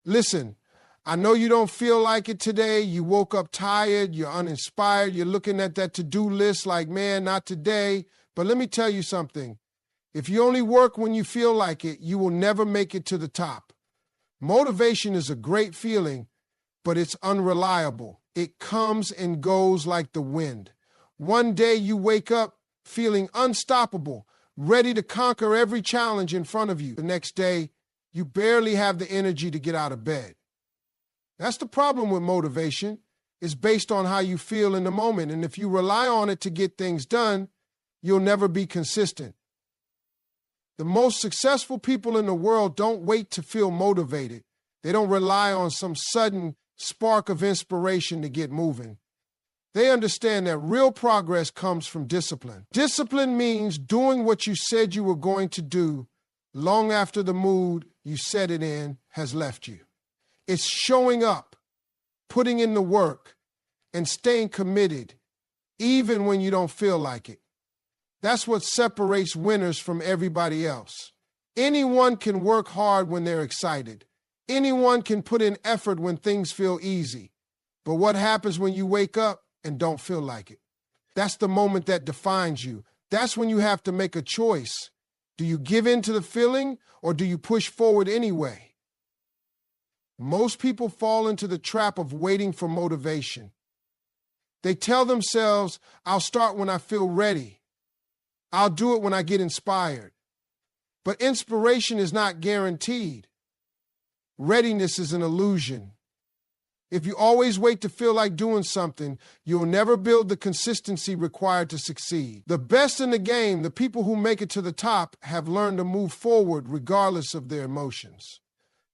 Listen, I know you don't feel like it today. You woke up tired. You're uninspired. You're looking at that to-do list like, man, not today. But let me tell you something. If you only work when you feel like it, you will never make it to the top. Motivation is a great feeling, but it's unreliable. It comes and goes like the wind. One day you wake up feeling unstoppable, ready to conquer every challenge in front of you. The next day, you barely have the energy to get out of bed. That's the problem with motivation. It's based on how you feel in the moment. And if you rely on it to get things done, you'll never be consistent. The most successful people in the world don't wait to feel motivated. They don't rely on some sudden spark of inspiration to get moving. They understand that real progress comes from discipline. Discipline means doing what you said you were going to do long after the mood you set it in has left you. It's showing up, putting in the work, and staying committed, even when you don't feel like it. That's what separates winners from everybody else. Anyone can work hard when they're excited. Anyone can put in effort when things feel easy. But what happens when you wake up and don't feel like it? That's the moment that defines you. That's when you have to make a choice. Do you give in to the feeling or do you push forward anyway? Most people fall into the trap of waiting for motivation. They tell themselves, I'll start when I feel ready. I'll do it when I get inspired. But inspiration is not guaranteed. Readiness is an illusion. If you always wait to feel like doing something, you'll never build the consistency required to succeed. The best in the game, the people who make it to the top, have learned to move forward regardless of their emotions.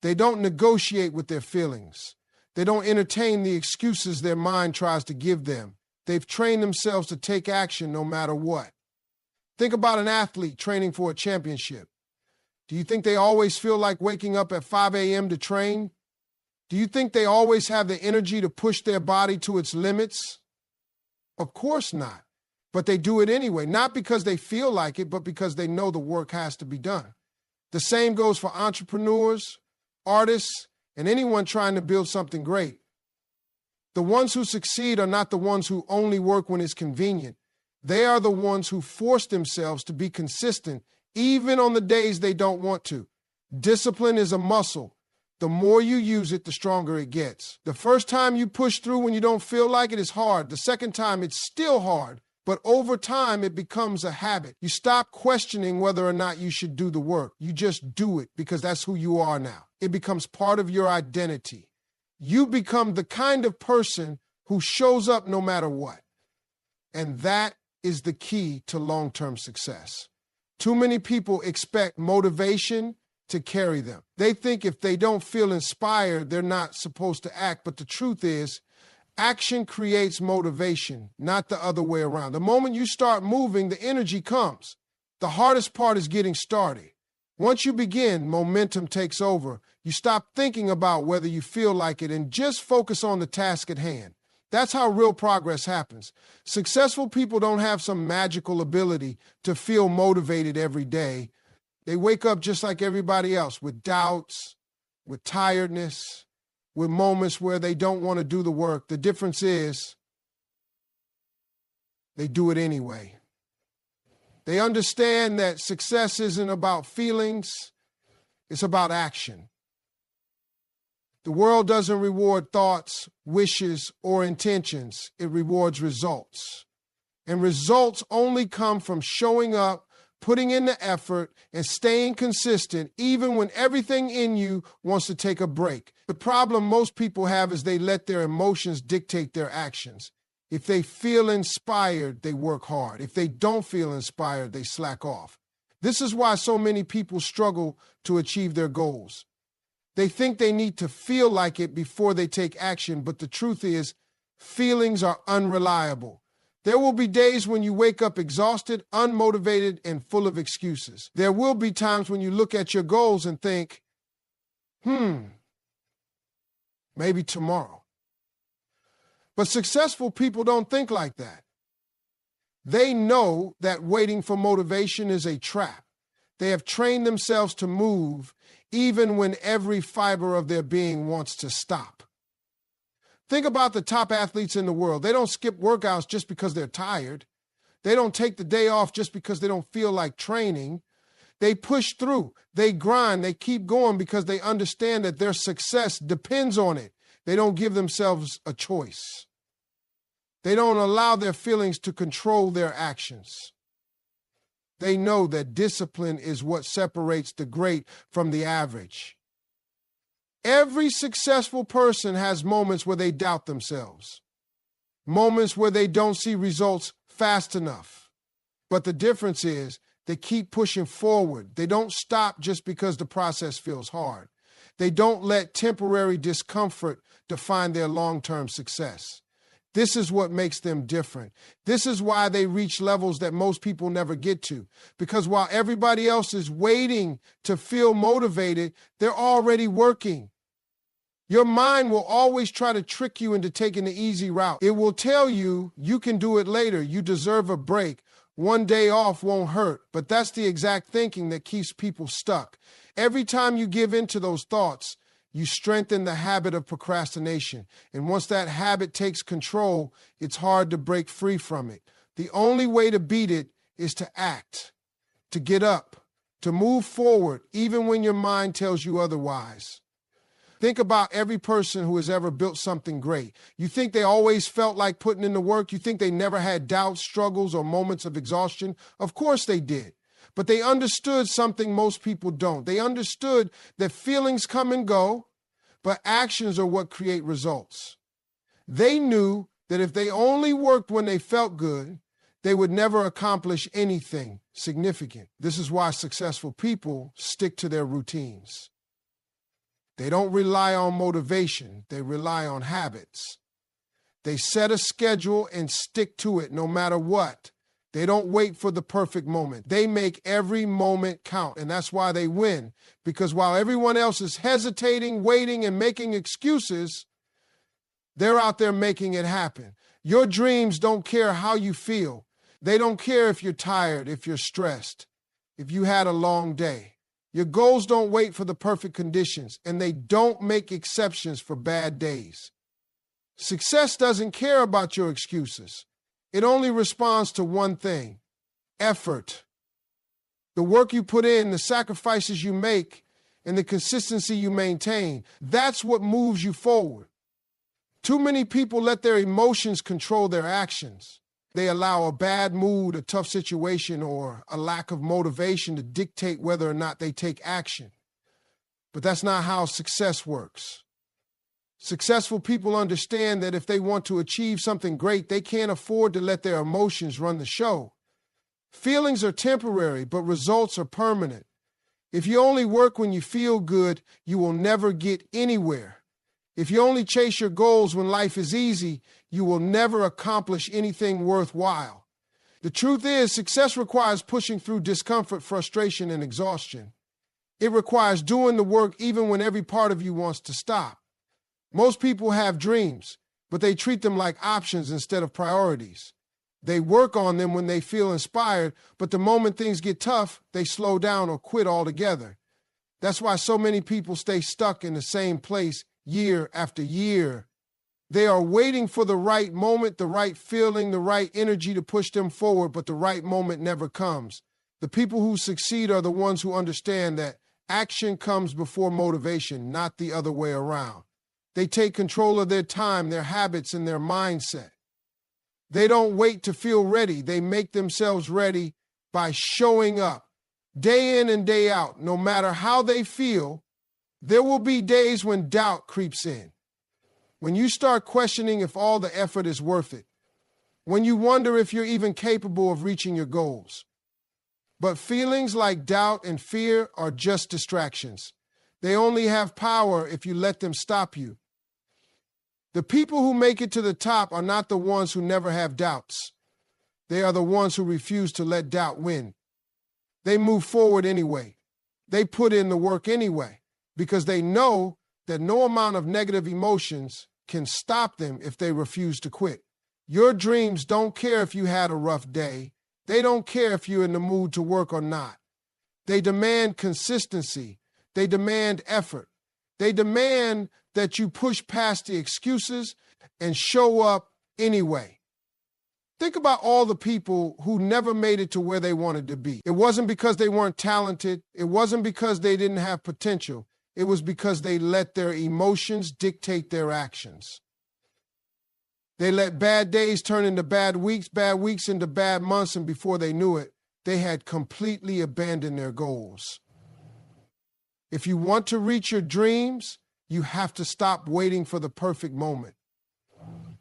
They don't negotiate with their feelings. They don't entertain the excuses their mind tries to give them. They've trained themselves to take action no matter what. Think about an athlete training for a championship. Do you think they always feel like waking up at 5 a.m. to train? Do you think they always have the energy to push their body to its limits? Of course not. But they do it anyway, not because they feel like it, but because they know the work has to be done. The same goes for entrepreneurs, artists, and anyone trying to build something great. The ones who succeed are not the ones who only work when it's convenient. They are the ones who force themselves to be consistent, even on the days they don't want to. Discipline is a muscle. The more you use it, the stronger it gets. The first time you push through when you don't feel like it is hard. The second time, it's still hard. But over time, it becomes a habit. You stop questioning whether or not you should do the work. You just do it because that's who you are now. It becomes part of your identity. You become the kind of person who shows up no matter what. And that is the key to long-term success. Too many people expect motivation to carry them. They think if they don't feel inspired, they're not supposed to act. But the truth is, action creates motivation, not the other way around. The moment you start moving, the energy comes. The hardest part is getting started. Once you begin, momentum takes over. You stop thinking about whether you feel like it and just focus on the task at hand. That's how real progress happens. Successful people don't have some magical ability to feel motivated every day. They wake up just like everybody else, with doubts, with tiredness, with moments where they don't want to do the work. The difference is they do it anyway. They understand that success isn't about feelings, it's about action. The world doesn't reward thoughts, wishes, or intentions. It rewards results. And results only come from showing up, putting in the effort, and staying consistent, even when everything in you wants to take a break. The problem most people have is they let their emotions dictate their actions. If they feel inspired, they work hard. If they don't feel inspired, they slack off. This is why so many people struggle to achieve their goals. They think they need to feel like it before they take action, but the truth is, feelings are unreliable. There will be days when you wake up exhausted, unmotivated, and full of excuses. There will be times when you look at your goals and think, maybe tomorrow. But successful people don't think like that. They know that waiting for motivation is a trap. They have trained themselves to move even when every fiber of their being wants to stop. Think about the top athletes in the world. They don't skip workouts just because they're tired. They don't take the day off just because they don't feel like training. They push through. They grind. They keep going because they understand that their success depends on it. They don't give themselves a choice. They don't allow their feelings to control their actions. They know that discipline is what separates the great from the average. Every successful person has moments where they doubt themselves, moments where they don't see results fast enough. But the difference is they keep pushing forward. They don't stop just because the process feels hard. They don't let temporary discomfort define their long-term success. This is what makes them different. This is why they reach levels that most people never get to. Because while everybody else is waiting to feel motivated, they're already working. Your mind will always try to trick you into taking the easy route. It will tell you you can do it later. You deserve a break. One day off won't hurt. But that's the exact thinking that keeps people stuck. Every time you give in to those thoughts, you strengthen the habit of procrastination. And once that habit takes control, it's hard to break free from it. The only way to beat it is to act, to get up, to move forward, even when your mind tells you otherwise. Think about every person who has ever built something great. You think they always felt like putting in the work? You think they never had doubts, struggles, or moments of exhaustion? Of course they did. But they understood something most people don't. They understood that feelings come and go, but actions are what create results. They knew that if they only worked when they felt good, they would never accomplish anything significant. This is why successful people stick to their routines. They don't rely on motivation. They rely on habits. They set a schedule and stick to it no matter what. They don't wait for the perfect moment. They make every moment count, and that's why they win. Because while everyone else is hesitating, waiting, and making excuses, they're out there making it happen. Your dreams don't care how you feel. They don't care if you're tired, if you're stressed, if you had a long day. Your goals don't wait for the perfect conditions, and they don't make exceptions for bad days. Success doesn't care about your excuses. It only responds to one thing: effort. The work you put in, the sacrifices you make, and the consistency you maintain, that's what moves you forward. Too many people let their emotions control their actions. They allow a bad mood, a tough situation, or a lack of motivation to dictate whether or not they take action. But that's not how success works. Successful people understand that if they want to achieve something great, they can't afford to let their emotions run the show. Feelings are temporary, but results are permanent. If you only work when you feel good, you will never get anywhere. If you only chase your goals when life is easy, you will never accomplish anything worthwhile. The truth is, success requires pushing through discomfort, frustration, and exhaustion. It requires doing the work even when every part of you wants to stop. Most people have dreams, but they treat them like options instead of priorities. They work on them when they feel inspired, but the moment things get tough, they slow down or quit altogether. That's why so many people stay stuck in the same place year after year. They are waiting for the right moment, the right feeling, the right energy to push them forward, but the right moment never comes. The people who succeed are the ones who understand that action comes before motivation, not the other way around. They take control of their time, their habits, and their mindset. They don't wait to feel ready. They make themselves ready by showing up day in and day out. No matter how they feel, there will be days when doubt creeps in. When you start questioning if all the effort is worth it. When you wonder if you're even capable of reaching your goals. But feelings like doubt and fear are just distractions. They only have power if you let them stop you. The people who make it to the top are not the ones who never have doubts. They are the ones who refuse to let doubt win. They move forward anyway. They put in the work anyway, because they know that no amount of negative emotions can stop them if they refuse to quit. Your dreams don't care if you had a rough day. They don't care if you're in the mood to work or not. They demand consistency. They demand effort. They demand that you push past the excuses and show up anyway. Think about all the people who never made it to where they wanted to be. It wasn't because they weren't talented. It wasn't because they didn't have potential. It was because they let their emotions dictate their actions. They let bad days turn into bad weeks into bad months, and before they knew it, they had completely abandoned their goals. If you want to reach your dreams, you have to stop waiting for the perfect moment.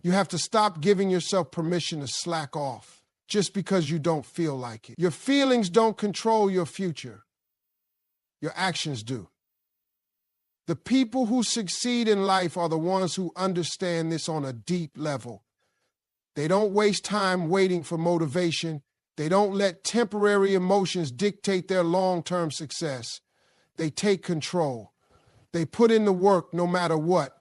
You have to stop giving yourself permission to slack off just because you don't feel like it. Your feelings don't control your future. Your actions do. The people who succeed in life are the ones who understand this on a deep level. They don't waste time waiting for motivation. They don't let temporary emotions dictate their long-term success. They take control. They put in the work no matter what,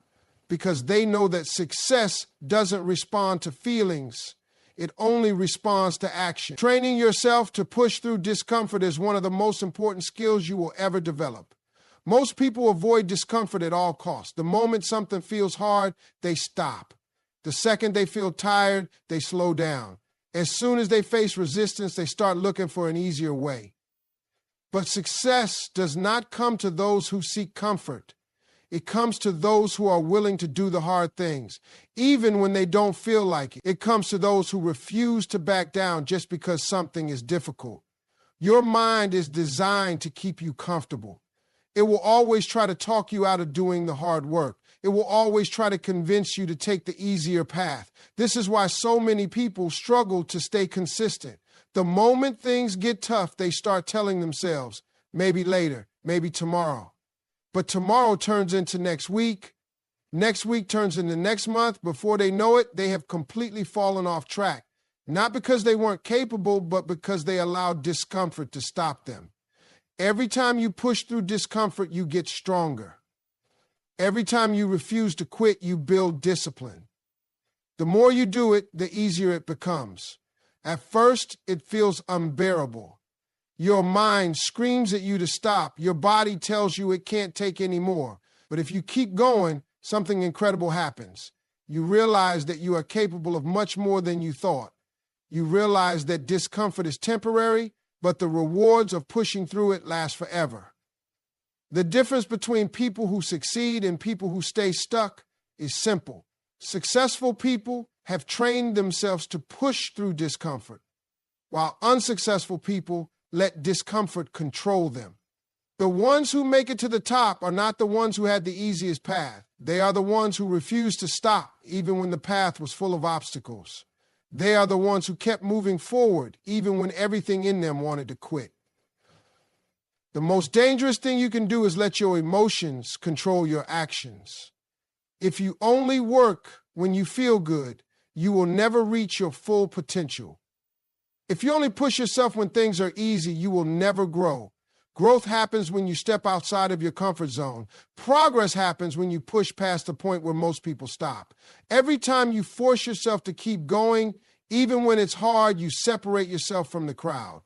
because they know that success doesn't respond to feelings. It only responds to action. Training yourself to push through discomfort is one of the most important skills you will ever develop. Most people avoid discomfort at all costs. The moment something feels hard, they stop. The second they feel tired, they slow down. As soon as they face resistance, they start looking for an easier way. But success does not come to those who seek comfort. It comes to those who are willing to do the hard things, even when they don't feel like it. It comes to those who refuse to back down just because something is difficult. Your mind is designed to keep you comfortable. It will always try to talk you out of doing the hard work. It will always try to convince you to take the easier path. This is why so many people struggle to stay consistent. The moment things get tough, they start telling themselves, maybe later, maybe tomorrow. But tomorrow turns into next week turns into next month. Before they know it, they have completely fallen off track. Not because they weren't capable, but because they allowed discomfort to stop them. Every time you push through discomfort, you get stronger. Every time you refuse to quit, you build discipline. The more you do it, the easier it becomes. At first, it feels unbearable. Your mind screams at you to stop. Your body tells you it can't take any more. But if you keep going, something incredible happens. You realize that you are capable of much more than you thought. You realize that discomfort is temporary, but the rewards of pushing through it last forever. The difference between people who succeed and people who stay stuck is simple. Successful people have trained themselves to push through discomfort, while unsuccessful people let discomfort control them. The ones who make it to the top are not the ones who had the easiest path. They are the ones who refused to stop, even when the path was full of obstacles. They are the ones who kept moving forward, even when everything in them wanted to quit. The most dangerous thing you can do is let your emotions control your actions. If you only work when you feel good, you will never reach your full potential. If you only push yourself when things are easy, you will never grow. Growth happens when you step outside of your comfort zone. Progress happens when you push past the point where most people stop. Every time you force yourself to keep going, even when it's hard, you separate yourself from the crowd.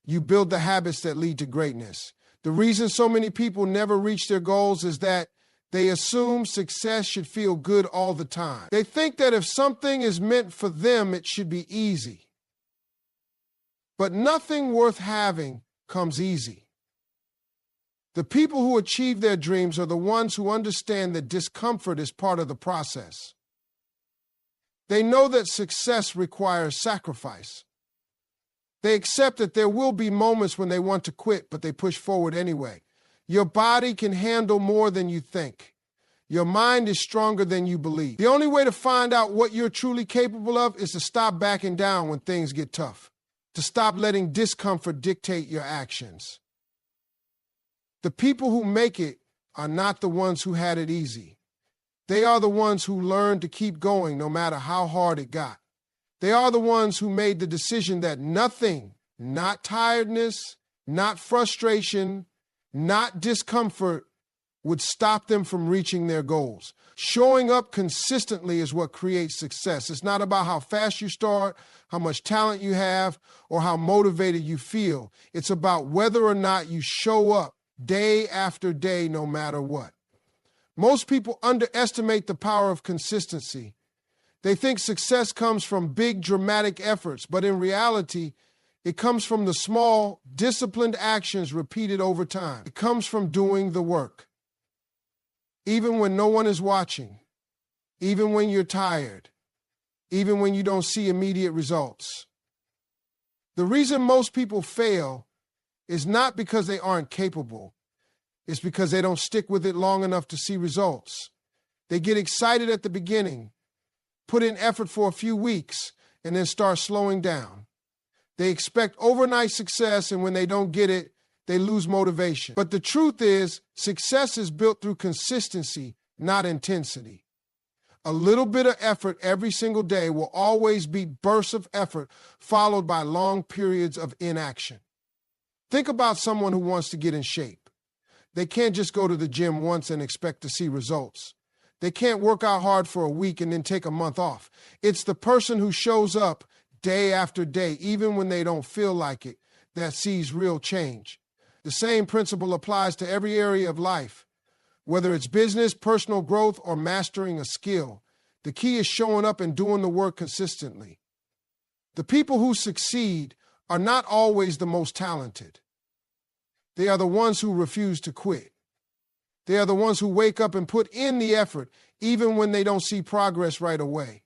You build the habits that lead to greatness. The reason so many people never reach their goals is that they assume success should feel good all the time. They think that if something is meant for them, it should be easy. But nothing worth having comes easy. The people who achieve their dreams are the ones who understand that discomfort is part of the process. They know that success requires sacrifice. They accept that there will be moments when they want to quit, but they push forward anyway. Your body can handle more than you think. Your mind is stronger than you believe. The only way to find out what you're truly capable of is to stop backing down when things get tough, to stop letting discomfort dictate your actions. The people who make it are not the ones who had it easy. They are the ones who learned to keep going no matter how hard it got. They are the ones who made the decision that nothing, not tiredness, not frustration, not discomfort, would stop them from reaching their goals. Showing up consistently is what creates success. It's not about how fast you start, how much talent you have, or how motivated you feel. It's about whether or not you show up day after day, no matter what. Most people underestimate the power of consistency. They think success comes from big, dramatic efforts, but in reality, it comes from the small, disciplined actions repeated over time. It comes from doing the work. Even when no one is watching, even when you're tired, even when you don't see immediate results. The reason most people fail is not because they aren't capable. It's because they don't stick with it long enough to see results. They get excited at the beginning, put in effort for a few weeks, and then start slowing down. They expect overnight success, and when they don't get it, they lose motivation. But the truth is, success is built through consistency, not intensity. A little bit of effort every single day will always be bursts of effort followed by long periods of inaction. Think about someone who wants to get in shape. They can't just go to the gym once and expect to see results. They can't work out hard for a week and then take a month off. It's the person who shows up day after day, even when they don't feel like it, that sees real change. The same principle applies to every area of life, whether it's business, personal growth, or mastering a skill. The key is showing up and doing the work consistently. The people who succeed are not always the most talented. They are the ones who refuse to quit. They are the ones who wake up and put in the effort, even when they don't see progress right away.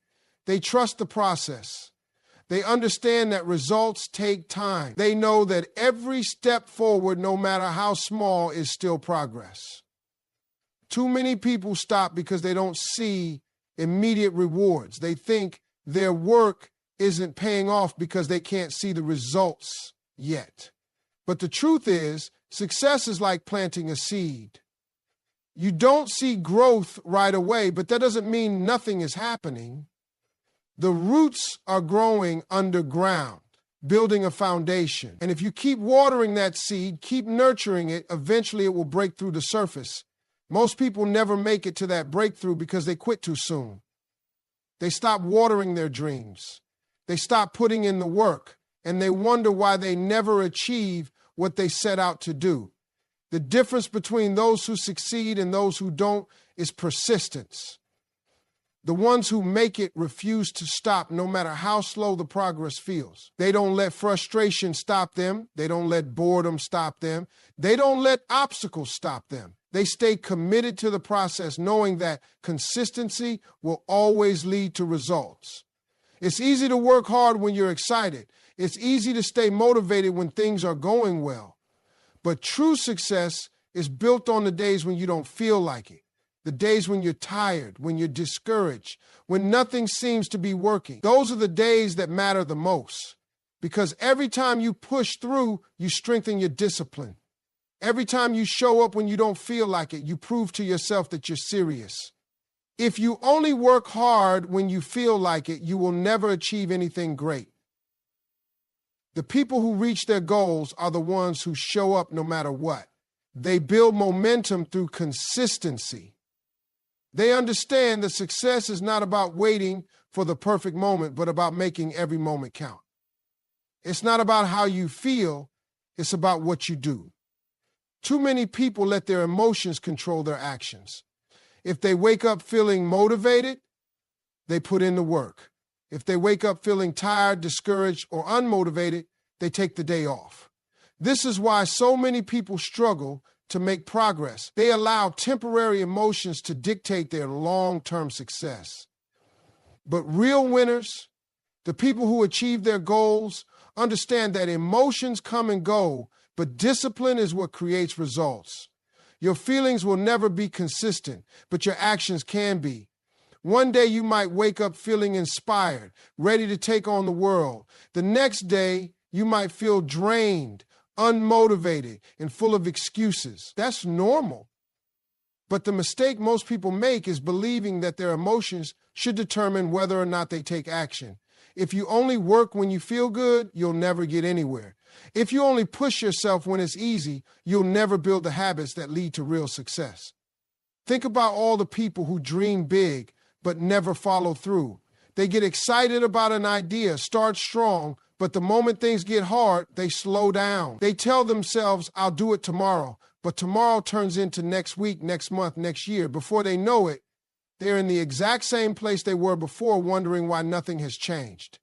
They trust the process. They understand that results take time. They know that every step forward, no matter how small, is still progress. Too many people stop because they don't see immediate rewards. They think their work isn't paying off because they can't see the results yet. But the truth is, success is like planting a seed. You don't see growth right away, but that doesn't mean nothing is happening. The roots are growing underground, building a foundation. And if you keep watering that seed, keep nurturing it, eventually it will break through the surface. Most people never make it to that breakthrough because they quit too soon. They stop watering their dreams. They stop putting in the work, and they wonder why they never achieve what they set out to do. The difference between those who succeed and those who don't is persistence. The ones who make it refuse to stop no matter how slow the progress feels. They don't let frustration stop them. They don't let boredom stop them. They don't let obstacles stop them. They stay committed to the process, knowing that consistency will always lead to results. It's easy to work hard when you're excited. It's easy to stay motivated when things are going well. But true success is built on the days when you don't feel like it. The days when you're tired, when you're discouraged, when nothing seems to be working. Those are the days that matter the most. Because every time you push through, you strengthen your discipline. Every time you show up when you don't feel like it, you prove to yourself that you're serious. If you only work hard when you feel like it, you will never achieve anything great. The people who reach their goals are the ones who show up no matter what. They build momentum through consistency. They understand that success is not about waiting for the perfect moment, but about making every moment count. It's not about how you feel, it's about what you do. Too many people let their emotions control their actions. If they wake up feeling motivated, they put in the work. If they wake up feeling tired, discouraged, or unmotivated, they take the day off. This is why so many people struggle to make progress. They allow temporary emotions to dictate their long-term success. But real winners, the people who achieve their goals, understand that emotions come and go, but discipline is what creates results. Your feelings will never be consistent, but your actions can be. One day you might wake up feeling inspired, ready to take on the world. The next day you might feel drained, unmotivated, and full of excuses. That's normal. But the mistake most people make is believing that their emotions should determine whether or not they take action. If you only work when you feel good, you'll never get anywhere. If you only push yourself when it's easy, you'll never build the habits that lead to real success. Think about all the people who dream big but never follow through. They get excited about an idea, start strong, but the moment things get hard, they slow down. They tell themselves, I'll do it tomorrow, but tomorrow turns into next week, next month, next year. Before they know it, they're in the exact same place they were before, wondering why nothing has changed.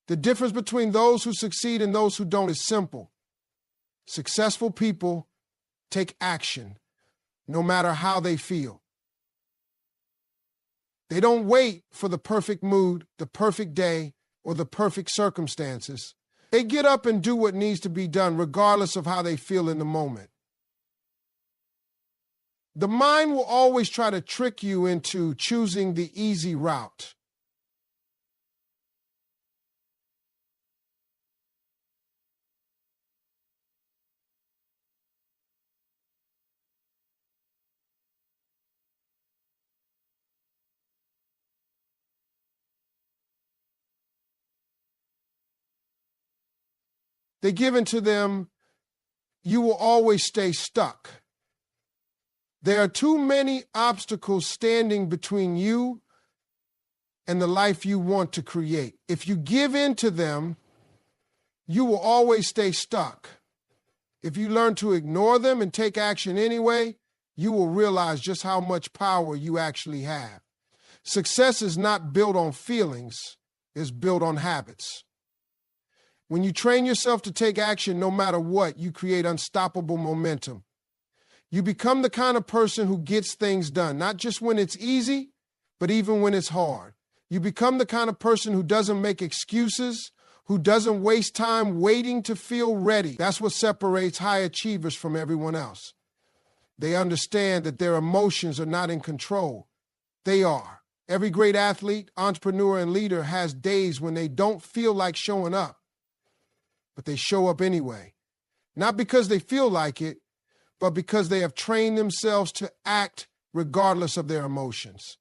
The difference between those who succeed and those who don't is simple. Successful people take action, no matter how they feel. They don't wait for the perfect mood, the perfect day, or the perfect circumstances. They get up and do what needs to be done, regardless of how they feel in the moment. The mind will always try to trick you into choosing the easy route. They give into them, you will always stay stuck. There are too many obstacles standing between you and the life you want to create. If you give in to them, you will always stay stuck. If you learn to ignore them and take action anyway, you will realize just how much power you actually have. Success is not built on feelings, it's built on habits. When you train yourself to take action no matter what, you create unstoppable momentum. You become the kind of person who gets things done, not just when it's easy, but even when it's hard. You become the kind of person who doesn't make excuses, who doesn't waste time waiting to feel ready. That's what separates high achievers from everyone else. They understand that their emotions are not in control. They are. Every great athlete, entrepreneur, and leader has days when they don't feel like showing up, but they show up anyway. Not because they feel like it, but because they have trained themselves to act regardless of their emotions.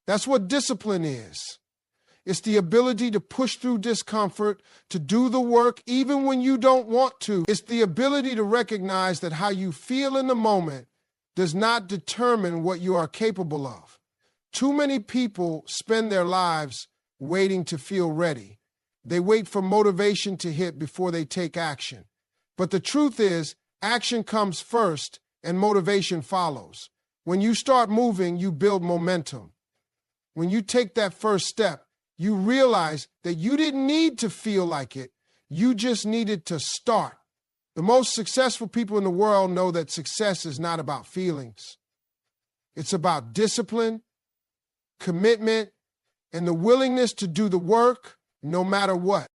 That's what discipline is. It's the ability to push through discomfort, to do the work even when you don't want to. It's the ability to recognize that how you feel in the moment does not determine what you are capable of. Too many people spend their lives waiting to feel ready. They wait for motivation to hit before they take action. But the truth is, action comes first and motivation follows. When you start moving, you build momentum. When you take that first step, you realize that you didn't need to feel like it. You just needed to start. The most successful people in the world know that success is not about feelings. It's about discipline, commitment, and the willingness to do the work no matter what.